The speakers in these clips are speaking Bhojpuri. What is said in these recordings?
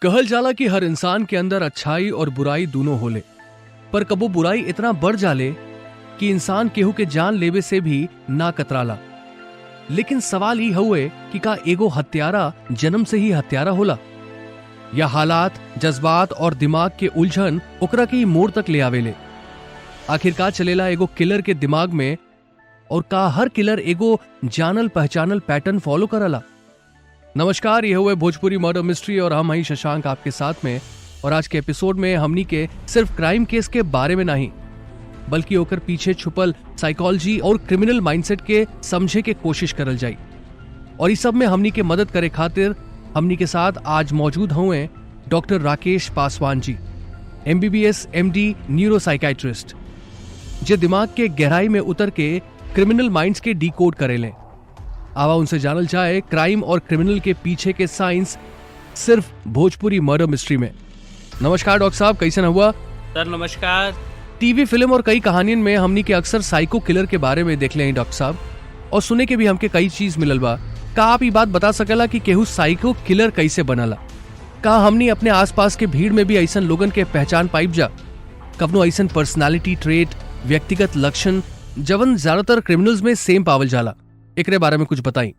कहल जाला कि हर इंसान के अंदर अच्छाई और बुराई दोनों होले, पर कबो बुराई इतना बढ़ जाले कि इंसान केहू के जान लेवे से भी ना कतराला। लेकिन सवाल ई हुए कि का एगो हत्यारा जन्म से ही हत्यारा होला, या हालात, जज्बात और दिमाग के उलझन ओकरा के मोड़ तक ले आवेले। आखिर का चलेला एगो किलर के दिमाग में, और का हर किलर एगो जानल पहचानल पैटर्न फॉलो करला? नमस्कार, ये हुए भोजपुरी मर्डर मिस्ट्री और हम ही शशांक आपके साथ में। और आज के एपिसोड में हमनी के सिर्फ क्राइम केस के बारे में नहीं, बल्कि ओकर पीछे छुपल साइकोलॉजी और क्रिमिनल माइंडसेट के समझे के कोशिश करल जाई। और इस सब में हमनी के मदद करे खातिर हमनी के साथ आज मौजूद हुए doctor Rakesh Paswan ji, MBBS MD न्यूरोसाइकाइट्रिस्ट, जो दिमाग के गहराई में उतर के क्रिमिनल माइंड्स के डिकोड करेले। आवा उनसे जानल जाए क्राइम और क्रिमिनल के पीछे के साइंस, सिर्फ भोजपुरी मर्डर मिस्ट्री में। नमस्कार डॉक्टर साहब, कैसन हुआ? सर नमस्कार। टीवी, फिल्म और कई कहानियों में हमनी के अक्सर साइको किलर के बारे में देख ले हैं डॉक्टर साहब, और सुने के भी हमके कई चीज मिलल बा। का आप ये बात बता सकेला कि केहू साइको किलर कैसे बनला? का हमनी अपने आसपास के भीड़ में भी ऐसन लोगन के पहचान पाइब जा? कवनो ऐसन पर्सनालिटी ट्रेट, व्यक्तिगत लक्षण जवन ज्यादातर क्रिमिनल्स में सेम पावल जाला, एकरे बारे में कुछ बताई।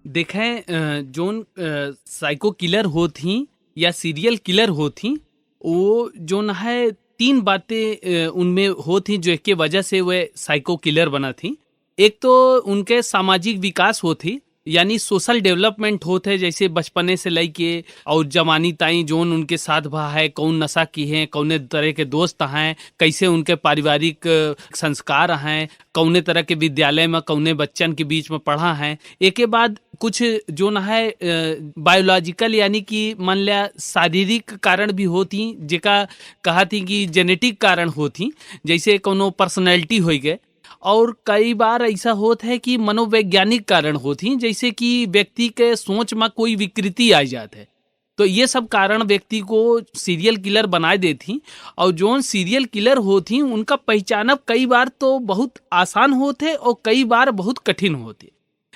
देखें, जोन साइको किलर होती या सीरियल किलर होती, वो जो न है तीन बातें उनमें होती जो एक के वजह से वे साइको किलर बना थी। एक तो उनके सामाजिक विकास होती, यानी सोशल डेवलपमेंट होते है, जैसे बचपने से लेके और जवानी ताई जोन उनके साथ भा है, कौन नशा की है, कौने तरह के दोस्त हैं, कैसे उनके पारिवारिक संस्कार हैं, कौने तरह के विद्यालय में कौने बच्चन के बीच में पढ़ा है। एक के बाद कुछ जो न है बायोलॉजिकल यानी कि मान लिया शारीरिक कारण भी होती, जेका कहा थी कि जेनेटिक कारण होती, जैसे कोनो पर्सनैलिटी हो गए। और कई बार ऐसा होता है कि मनोवैज्ञानिक कारण होती, जैसे कि व्यक्ति के सोच में कोई विकृति आ जाती है। तो ये सब कारण व्यक्ति को सीरियल किलर बना देती। और जो सीरियल किलर होती उनका पहचानब कई बार तो बहुत आसान होते और कई बार बहुत कठिन होते।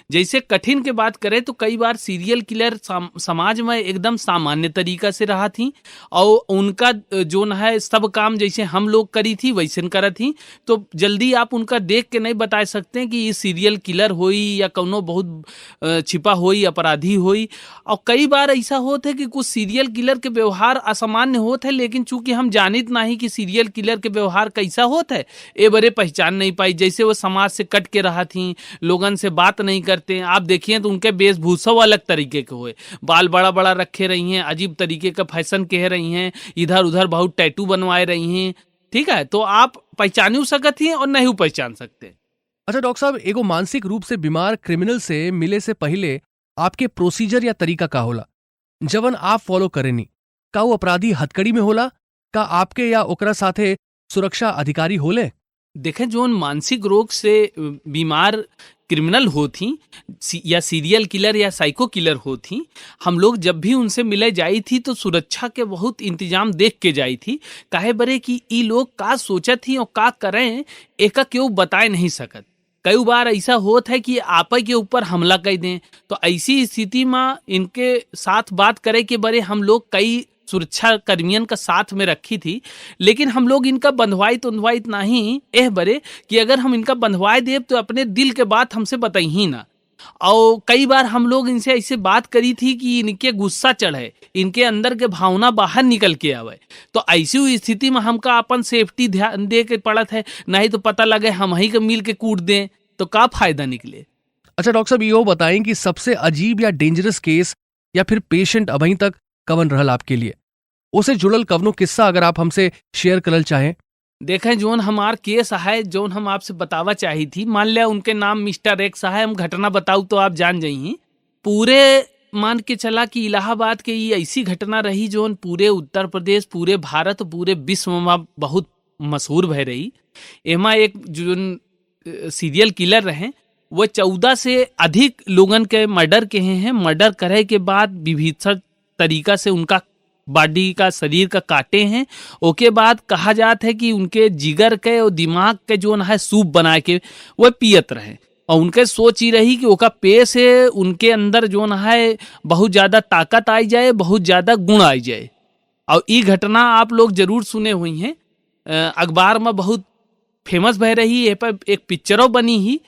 जैसे कठिन के बात करें तो कई बार सीरियल किलर समाज में एकदम सामान्य तरीका से रहा थी, और उनका जो न है सब काम जैसे हम लोग करी थी वैसे करा थी। तो जल्दी आप उनका देख के नहीं बता सकते कि ये सीरियल किलर होई या कौनो बहुत छिपा होई अपराधी होई। और कई बार ऐसा होता है कि कुछ सीरियल किलर के व्यवहार असामान्य होते हैं, लेकिन चूंकि हम जानित नहीं कि सीरियल किलर के व्यवहार कैसा होता है, ये बड़े पहचान नहीं पाई। जैसे वो समाज से कट के रहा थी, लोगन से बात नहीं करते। आप देखिए तो उनके वेशभूषा अलग तरीके के हुए, बाल बड़ा बड़ा रखे रही हैं, अजीब तरीके का फैशन कह रही हैं, इधर उधर बहुत टैटू बनवाए रही हैं। ठीक है, तो आप पहचान सकते हैं और नहीं पहचान सकते। अच्छा डॉक्टर साहब, एगो मानसिक रूप से बीमार क्रिमिनल से मिले से पहले आपके प्रोसीजर या तरीका का होला जवन आप फॉलो करेनी? का वो अपराधी हथकड़ी में होला? का आपके या ओकरा साथे सुरक्षा अधिकारी होले? देखें, जो मानसिक रोग से बीमार क्रिमिनल होती या सीरियल किलर या साइको किलर होती, हम लोग जब भी उनसे मिले जाई थी तो सुरक्षा के बहुत इंतजाम देख के जाई थी। काहे बरे कि ई लोग का सोचत थी और का करें एका क्यों बताए नहीं सकत। कई बार ऐसा होता है कि आप के ऊपर हमला कर दें, तो ऐसी स्थिति में इनके साथ बात करे के बरे हम लोग कई सुरक्षा कर्मियन का साथ में रखी थी। लेकिन हम लोग इनका बंधवाइत नहीं एह बरे कि अगर हम इनका बंधवाए देव तो अपने दिल के बात हमसे बताई ही ना। और कई बार हम लोग इनसे ऐसे बात करी थी कि इनके गुस्सा चढ़े, इनके अंदर के भावना बाहर निकल के आवे। तो ऐसी स्थिति में हमका अपन सेफ्टी ध्यान दे के पड़त है, नहीं तो पता लगे हम ही के मिल के कूट दें तो का फायदा निकले। अच्छा डॉक्टर साहब, ये बताएं कि सबसे अजीब या डेंजरस केस या फिर पेशेंट अभी तक कवन रहल आपके लिए? उसे जुड़ल कवनो किस्सा अगर आप हमसे शेयर करल चाहें। देखें, जोन हमार केस है, जोन हम आपसे बतावा चाही थी, मान लिया उनके नाम मिस्टर एक्स है, हम घटना बताऊ तो आप जान जाइए। पूरे मान के चला कि इलाहाबाद के ये ऐसी घटना रही जोन पूरे उत्तर प्रदेश, पूरे भारत, पूरे विश्व में बहुत मशहूर भय रही। एमा एक जोन सीरियल किलर रहे, वो 14 से अधिक लोगन के मर्डर के हैं। मर्डर करे के बाद विभिन्न तरीका से उनका बॉडी का, शरीर का काटे हैं। ओके बाद कहा जाता है कि उनके जिगर के और दिमाग के जो है सूप बना के वह पियत रहे। और उनके सोच ही रही कि ओका पेय से उनके अंदर जो है बहुत ज़्यादा ताकत आई जाए, बहुत ज़्यादा गुण आई जाए। और ये घटना आप लोग जरूर सुने हुई हैं, अखबार में बहुत फेमस भय रही, ये पर एक पिक्चरों बनी ही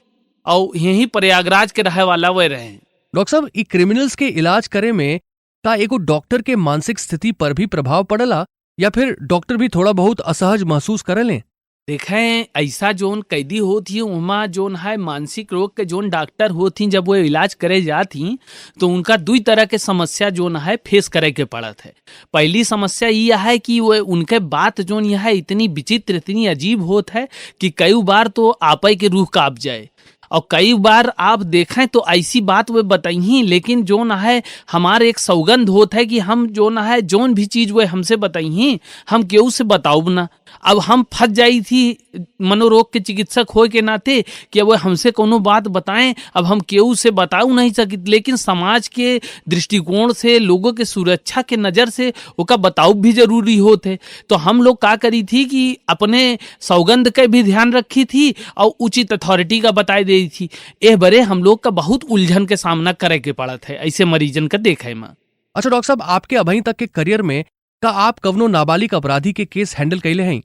और यही प्रयागराज के रहे वाला वह रहे। डॉक्टर साहब, ई क्रिमिनल्स के इलाज करे में का एगो डॉक्टर के मानसिक स्थिति पर भी प्रभाव पड़ला या फिर डॉक्टर भी थोड़ा बहुत असहज महसूस करेले? देखें, ऐसा जोन कैदी होती वहाँ जोन है मानसिक रोग के जोन डॉक्टर होती, जब वो इलाज करे जाती तो उनका दुई तरह के समस्या जोन है फेस करे के पड़त है। पहली समस्या ये है कि वो उनके बात जोन यह है इतनी विचित्र, इतनी अजीब होत है कि कई बार तो आपे के रूह कांप जाए, और कई बार आप देखें तो ऐसी बात वे बताई, लेकिन जो न है हमारे एक सौगंध होता है कि हम जो न है जोन भी चीज वे हमसे बताई हम केहू से बताऊब ना। अब हम फंस जाई थी मनोरोग के चिकित्सक हो के नाते कि अब हमसे कोनो बात बताएं, अब हम केहू से बताऊ नहीं सकित, लेकिन समाज के दृष्टिकोण से, लोगों के सुरक्षा के नज़र से ओका बताऊ भी जरूरी होते। तो हम लोग का करी थी कि अपने सौगंध के भी ध्यान रखी थी और उचित अथॉरिटी का बताई दी थी। एह बरे हम लोग का बहुत उलझन के सामना करे के पड़त है ऐसे मरीजन का देखे में। अच्छा डॉक्टर साहब, आपके अभी तक के करियर में का आप कवनो नाबालिग अपराधी के केस हैंडल कैले हैं?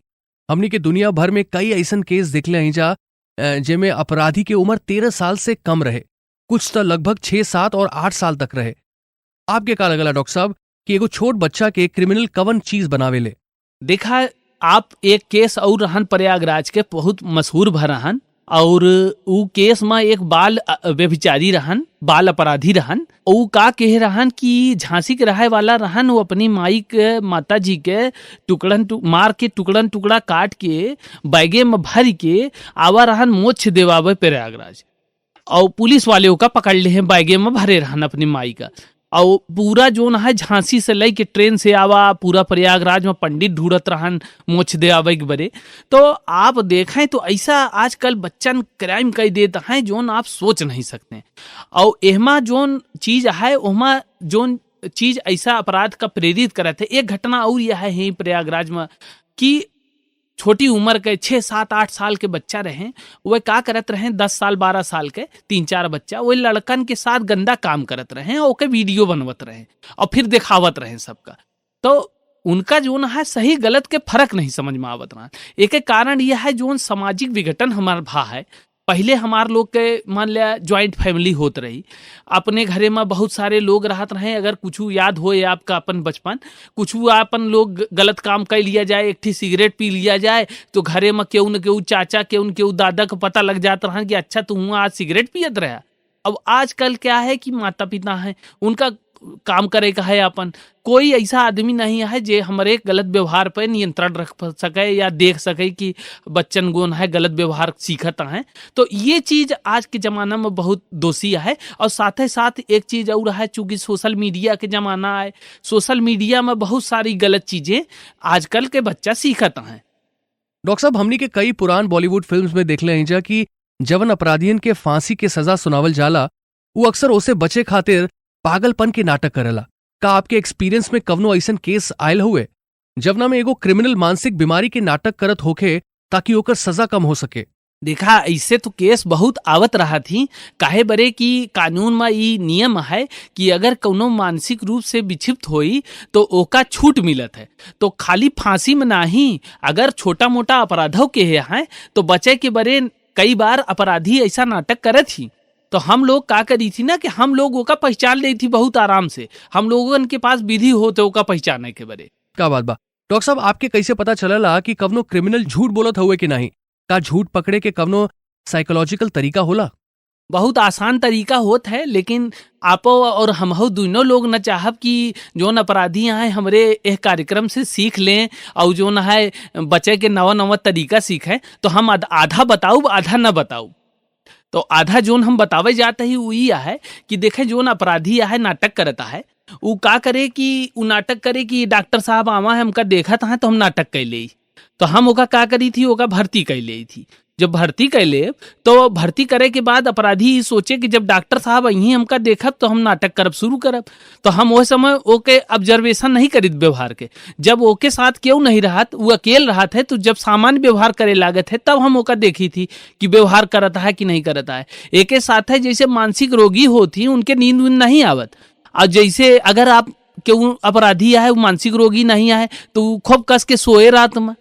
हमनी के दुनिया भर में कई ऐसन केस देखले हैं जा जेमे अपराधी के उम्र 13 साल से कम रहे, कुछ तो लगभग 6, 7 और 8 साल तक रहे। आपके का लगला डॉक्टर साहब कि एगो छोट बच्चा के क्रिमिनल कवन चीज बनावेले? देखा, आप एक केस और रहन प्रयागराज के बहुत मशहूर भरहन, और उ केस में एक बाल व्यभिचारी रहन, बाल अपराधी रहन। उ का कह रहन कि झांसी के रहे वाला रहन, वो अपनी माई के, माता जी के मार के टुकड़न टुकड़ा काट के बैगे में भर के आवा रहन मोक्ष देवावे प्रयागराज, और पुलिस वाले का पकड़ ले हैं, बैगे में भरे रहन अपनी माई का। और पूरा जो है झांसी से लई के ट्रेन से आवा पूरा प्रयागराज में पंडित ढूंढत रहन मोक्ष दे आवे के बरे। तो आप देखें तो ऐसा आजकल बच्चन क्राइम कर देता है जोन आप सोच नहीं सकते। और एहमा जोन चीज है ओहमा जोन चीज ऐसा अपराध का प्रेरित करते। एक घटना और यह है प्रयागराज में कि छोटी उम्र के 6, 7, 8 साल के बच्चा रहे, वह का करत रहे 10 साल 12 साल के 3-4 बच्चा वही लड़कन के साथ गंदा काम करत रहे और ओके वीडियो बनवत रहे और फिर दिखावत रहे सबका। तो उनका जो है सही गलत के फर्क नहीं समझ में आवत रहा। एक कारण यह है जो सामाजिक विघटन हमार भा है। पहले हमार लोग के मान लिया ज्वाइंट फैमिली होत रही, अपने घरे में बहुत सारे लोग रहत रहे। अगर कुछ याद हो आपका अपन बचपन, कुछ अपन लोग गलत काम कर लिया जाए, एक ठी सिगरेट पी लिया जाए तो घरे में केहू न केहू चाचा केहू न केहू दादा को पता लग जाता रहा कि अच्छा तू आज सिगरेट पियत रहा। अब आजकल क्या है कि माता पिता हैं, उनका काम करे का है अपन, कोई ऐसा आदमी नहीं है जो हमारे गलत व्यवहार पर नियंत्रण रख सके या देख सके कि बच्चन गोन है गलत व्यवहार सीखता है। तो ये चीज आज के जमाना में बहुत दोषी है। और साथ ही साथ एक चीज और है, चूंकि सोशल मीडिया के जमाना है, सोशल मीडिया में बहुत सारी गलत चीजें आजकल के बच्चा सीखता है। डॉक्टर साहब, हमनी के कई पुरान बॉलीवुड फिल्म्स में देखले हैं जा कि जवन अपराधियन के फांसी के सजा सुनावल जाला वो अक्सर उसे बचे खातिर पागलपन के नाटक करेला। का आपके एक्सपीरियंस में कवनो ऐसन केस आयल हुए जवना में एगो क्रिमिनल मानसिक बीमारी के नाटक करत होखे ताकि ओकर सजा कम हो सके? देखा, ऐसे तो केस बहुत आवत रहा थी। काहे बरे कि कानून में ये नियम है कि अगर कोनो मानसिक रूप से विक्षिप्त होई तो ओका छूट मिलत है। तो खाली फांसी में नहीं, अगर छोटा मोटा अपराधों के हैं तो बचे के बरे कई बार अपराधी ऐसा नाटक करे थी। तो हम लोग का करी थी ना कि हम लोगों का पहचान ली थी बहुत आराम से, हम लोगों के पास विधि होते ओका पहचाने के बरे। का बात बा डॉक्टर साहब, आपके कैसे पता चलला कि कवनो क्रिमिनल झूठ बोलत हुए कि नहीं? का झूठ पकड़े के कवनो साइकोलॉजिकल तरीका होला? बहुत आसान तरीका होता है, लेकिन आपो और हम दोनों लोग न चाहब कि जो न अपराधी हैं हमरे एक कार्यक्रम से सीख लें और जो न है बचे के नवा नवा तरीका सीखें। तो हम आधा बताऊ आधा न बताऊ। तो आधा जोन हम बतावे जाते ही वही है कि देखे जोन अपराधी है नाटक करता है, वो का करे कि वो नाटक करे कि डॉक्टर साहब आवा है हमका देखा था तो हम नाटक कर ले। तो हम ओका का करी थी, ओका भर्ती कर ले थी। जब भर्ती कर ले तो भर्ती करे के बाद अपराधी सोचे कि जब डॉक्टर साहब यहीं हमका देखब तो हम नाटक करब शुरू करब। तो हम वो समय ओके ऑब्जर्वेशन नहीं करित व्यवहार के। जब ओके साथ क्यों नहीं रहा, वो अकेले रहा थे, तो जब सामान्य व्यवहार करे लागे थे तब हम ओका देखी थी कि व्यवहार करता है कि नहीं करता है। एक साथ है जैसे मानसिक रोगी होती उनके नींद नहीं आवत, और जैसे अगर आप केहू अपराधी है, वो मानसिक रोगी नहीं है, तो वो खूब कस के सोए रात में,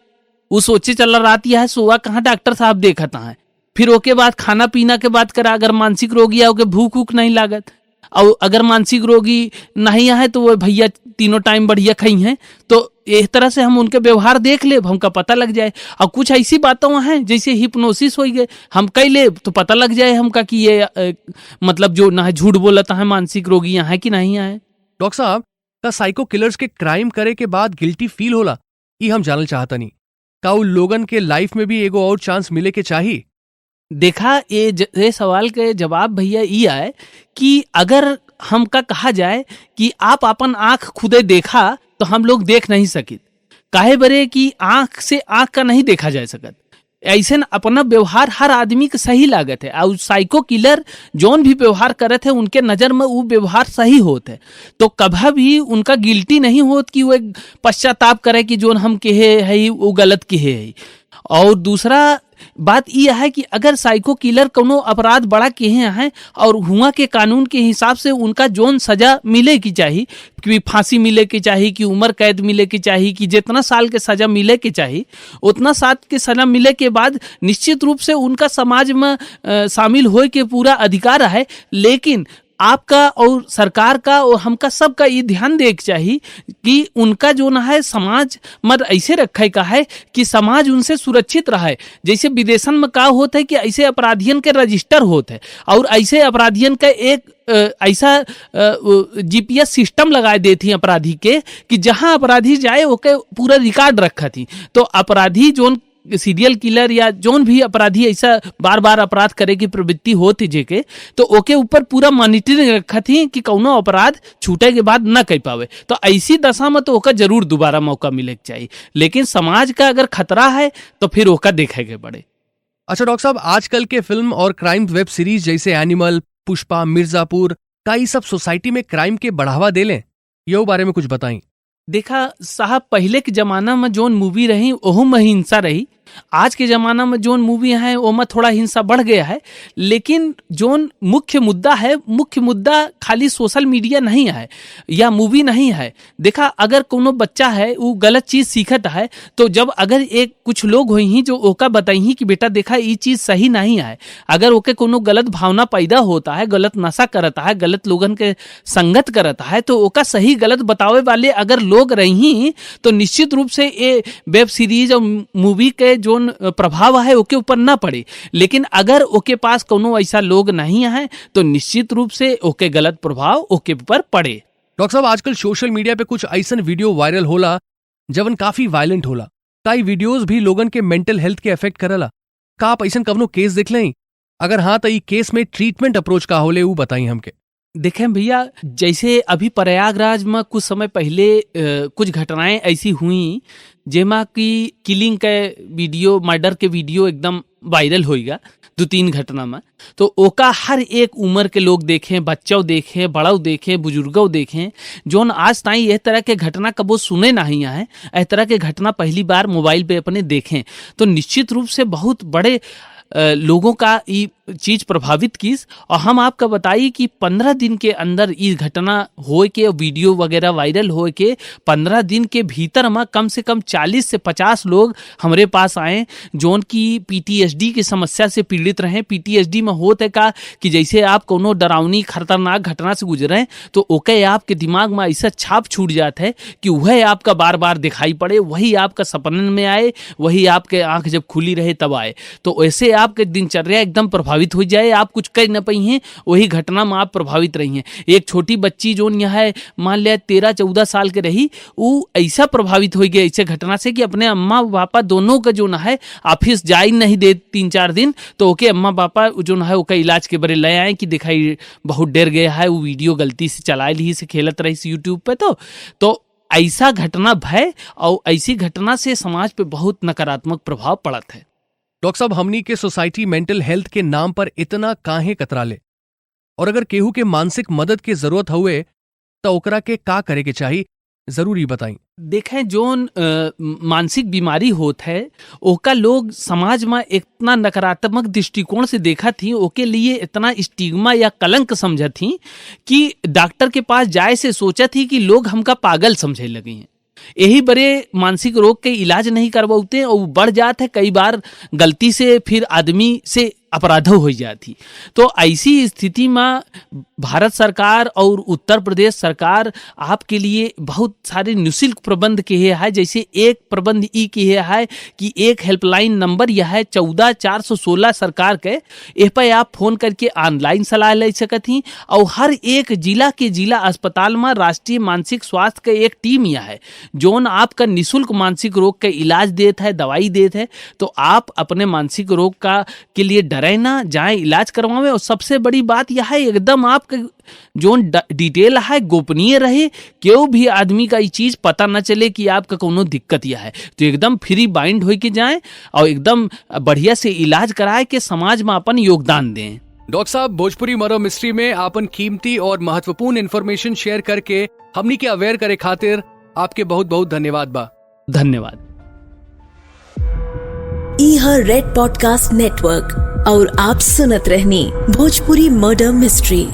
वो सोचे चला रात यह है सोआ कहाँ, डॉक्टर साहब देखता है। फिर ओके बाद खाना पीना के बात करा, अगर मानसिक रोगी है ओके भूख वूख नहीं लागत, और अगर मानसिक रोगी नहीं है तो वो भैया तीनों टाइम बढ़िया खाई हैं। तो इस तरह से हम उनके व्यवहार देख ले, हमका पता लग जाए। और कुछ ऐसी बातों हैं जैसे हिप्नोसिस हो गए, हम कई ले तो पता लग जाए हमका कि ये मतलब जो ना है झूठ बोलता है मानसिक रोगी यहाँ है कि नहीं है। डॉक्टर साहब का साइको किलर्स के क्राइम करे के बाद गिल्टी फील होला, ये हम जानल चाहता नहीं। का उ लोगन के लाइफ में भी एगो और चांस मिले के चाहिए? देखा ये सवाल के जवाब भैया ये है कि अगर हमका कहा जाए कि आप अपन आंख खुदे देखा तो हम लोग देख नहीं सकित, काहे बरे कि आंख से आंख का नहीं देखा जा सकत। ऐसे न अपना व्यवहार हर आदमी के सही लागत है, और साइको किलर जौन भी व्यवहार करत है उनके नजर में वो व्यवहार सही होत है, तो कभी भी उनका गिल्टी नहीं होत कि वो एक पश्चाताप करे कि जोन हम कहे है वो गलत कहे है। और दूसरा बात यह है कि अगर साइको किलर कोनो अपराध बड़ा किए हैं और हुआ के कानून के हिसाब से उनका जोन सजा मिले की चाहिए, कि फांसी मिले की चाहिए, कि उम्र कैद मिले की चाहिए, कि जितना साल के सजा मिले की चाहिए उतना साल के सजा मिले के बाद निश्चित रूप से उनका समाज में शामिल होए के पूरा अधिकार है। लेकिन आपका और सरकार का और हमका सबका ये ध्यान देके चाहिए कि उनका जो ना है समाज मत ऐसे रखे का है कि समाज उनसे सुरक्षित रहे। जैसे विदेशन में का होता है कि ऐसे अपराधियन के रजिस्टर होते हैं, और ऐसे अपराधियन का एक ऐसा जीपीएस सिस्टम लगाए देती अपराधी के कि जहां अपराधी जाए ओके पूरा रिकॉर्ड रखा थी। तो अपराधी जोन सीरियल किलर या जोन भी अपराधी ऐसा बार बार अपराध करे की प्रवृत्ति होती जेके, तो ओके ऊपर पूरा मॉनिटरिंग रखा थी कि कौनो अपराध छूटे के बाद न कर पावे। तो ऐसी दशा में तो ओका जरूर दोबारा मौका मिले के चाहिए, लेकिन समाज का अगर खतरा है तो फिर ओका देखे के पड़े। अच्छा डॉक्टर साहब, आजकल के फिल्म और क्राइम वेब सीरीज जैसे एनिमल, पुष्पा, मिर्जापुर का ये सब सोसाइटी में क्राइम के बढ़ावा दे लें, ये बारे में कुछ बताएं। देखा साहब, पहले के जमाना में जोन मूवी रही ओहू में हिंसा रही, आज के जमाना में जोन मूवी है वो में थोड़ा हिंसा बढ़ गया है। लेकिन जोन मुख्य मुद्दा है, मुख्य मुद्दा खाली सोशल मीडिया नहीं है या मूवी नहीं है। देखा, अगर कोनो बच्चा है वो गलत चीज सीखता है, तो जब अगर एक कुछ लोग हुई ही जो ओका बताई कि बेटा देखा ये चीज सही नहीं है, अगर ओके कोनो गलत भावना पैदा होता है, गलत नशा करता है, गलत लोगन के संगत करता है, तो ओका सही गलत बतावे वाले अगर लोग रही तो निश्चित रूप से ये वेब सीरीज और मूवी के जोन प्रभाव है ओके ऊपर ना पड़े। लेकिन अगर ओके पास कोनो ऐसा लोग नहीं है तो निश्चित रूप से ओके गलत प्रभाव ओके ऊपर पड़े। डॉक्टर साहब, आजकल सोशल मीडिया पे कुछ ऐसा वीडियो वायरल होला जवन काफी वायलेंट होला, कई वीडियोस भी लोगन के मेंटल हेल्थ के अफेक्ट करला। का आप ऐसा कवनो केस देख लें? अगर हाँ तो ये केस में ट्रीटमेंट अप्रोच का होले वो बताई हमके। देखें भैया, जैसे अभी प्रयागराज में कुछ समय पहले कुछ घटनाएं ऐसी हुई जेमा की किलिंग के वीडियो, मर्डर के वीडियो एकदम वायरल होएगा 2-3 घटना में। तो ओका हर एक उम्र के लोग देखें, बच्चों देखें, बड़ों देखें, बुजुर्गों देखें, जोन आज ताई यह तरह के घटना कबो सुने नहीं है, इस तरह के घटना पहली बार मोबाइल पे अपने देखें, तो निश्चित रूप से बहुत बड़े लोगों का ये चीज प्रभावित की। और हम आपका बताइए कि 15 दिन के अंदर ये घटना हो के वीडियो वगैरह वायरल हो के 15 दिन के भीतर में कम से कम 40 से 50 लोग हमारे पास आए जोन की पीटीएसडी की समस्या से पीड़ित रहे। पीटीएसडी में होता का कि जैसे आप कोनो डरावनी खतरनाक घटना से गुजरे तो ओके आपके दिमाग में ऐसा छाप छूट जाता है कि वह आपका बार बार दिखाई पड़े, वही आपका सपने में आए, वही आपके आंख जब खुली रहे तब आए, तो ऐसे आपके दिनचर्या एकदम प्रभावित हो जाए, आप कुछ कर न पाई हैं, वही घटना में आप प्रभावित रही हैं। एक छोटी बच्ची जो यहाँ है मान लिया 13-14 साल के रही, वो ऐसा प्रभावित हो गया ऐसे घटना से कि अपने अम्मा पापा दोनों का जो ना है ऑफिस जा ही नहीं दे 3-4 दिन, तो ओके अम्मा पापा जो ना है उसका इलाज के बारे ले आए कि दिखाई बहुत डर गया है, वो वीडियो गलती से चला ली से खेलत रही यूट्यूब पे। तो ऐसा घटना भय और ऐसी घटना से समाज पे बहुत नकारात्मक प्रभाव पड़त है। डॉक्टर साहब, हमनी के सोसाइटी मेंटल हेल्थ के नाम पर इतना काहे कतराले, और अगर केहू के मानसिक मदद की जरूरत हुए तो ओकरा के का करे के चाहिए? जरूरी बताई। देखें जोन मानसिक बीमारी होत है ओका लोग समाज में इतना नकारात्मक दृष्टिकोण से देखा थी, ओके लिए इतना स्टिग्मा या कलंक समझा थी कि डॉक्टर के पास जाए से सोचा थी कि लोग हमका पागल समझे लगे हैं। यही बड़े मानसिक रोग के इलाज नहीं करवाते और बढ़ जाते है, कई बार गलती से फिर आदमी से अपराध हो जाती। तो ऐसी स्थिति में भारत सरकार और उत्तर प्रदेश सरकार आपके लिए बहुत सारे निःशुल्क प्रबंध किए है। जैसे एक प्रबंध ई किए है कि एक हेल्पलाइन नंबर यह है 14 सरकार के, इस पर आप फोन करके ऑनलाइन सलाह ले सकत ही। और हर एक जिला के जिला अस्पताल में राष्ट्रीय मानसिक स्वास्थ्य के एक टीम यह है जोन आपका निःशुल्क मानसिक रोग का इलाज देता है, दवाई देता है। तो आप अपने मानसिक रोग का के लिए डरे ना, जाए इलाज करवावे। और सबसे बड़ी बात यह है एकदम आपका जो डिटेल है गोपनीय रहे, क्यों भी आदमी का ये चीज पता न चले कि आपका कोनो दिक्कत यह है। तो एकदम फ्री बाइंड हो के जाए और एकदम बढ़िया से इलाज कराए के समाज में अपन योगदान दें। डॉक्टर साहब, भोजपुरी मर्डर मिस्ट्री में आपन कीमती और महत्वपूर्ण इन्फॉर्मेशन शेयर करके हमनी के अवेयर करे खातिर आपके बहुत बहुत धन्यवाद बा। धन्यवाद। रेड पॉडकास्ट नेटवर्क और आप सुनत रहनी भोजपुरी मर्डर मिस्ट्री।